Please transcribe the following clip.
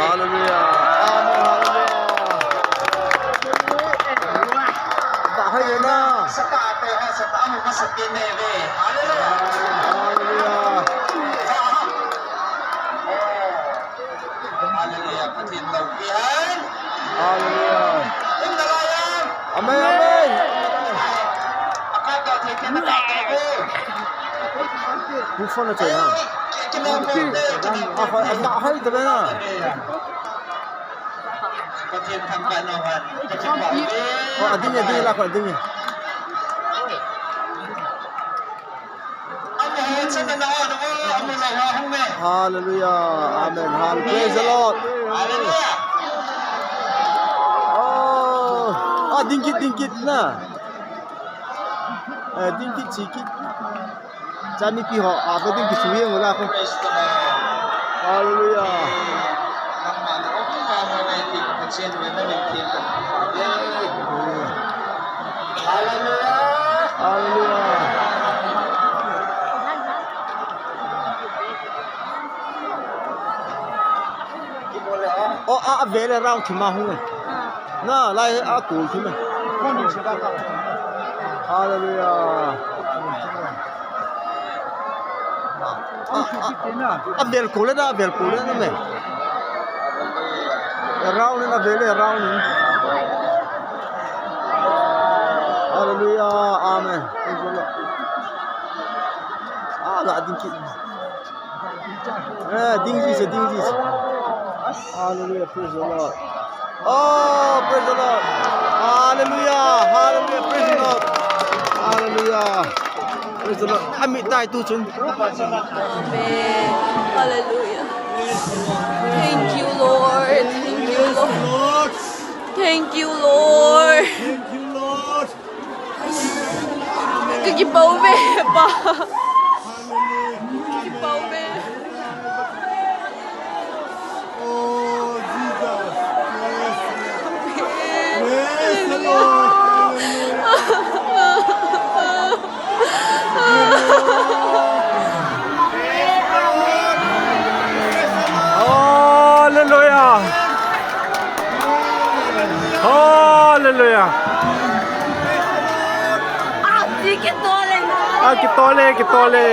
Hallelujah. Amen. Hallelujah. Bahay na. Hallelujah. Hallelujah. Amen. Amen. Buffon na tayo. Ako ay tabi na. Oh, adin lah ko adin. Hallelujah. Amen. Hallelujah. Praise the Lord. Oh, dingkit na. Dingkit sikit. Jani pi ho, dingkit suwing wala ko. Hallelujah. Hallelujah. Oh, very around to Mahu. No, like a cool to me. Hallelujah. A bel cooler, me. Around in a belly, around in. Hallelujah. Amen. I think it. Dingies. Hallelujah. Praise the Lord. Oh, praise the Lord. Hallelujah. Praise the Lord. Hallelujah. Praise the Lord. Amit dai tu chun. Amen. Hallelujah. Thank you, Lord. Thank you, Lord. Cái bảo vệ ba. Cái bảo vệ. Oh, Jesus. Praise the Lord. Hallelujah. Hallelujah. Ah, di que tole. Ah, que tole.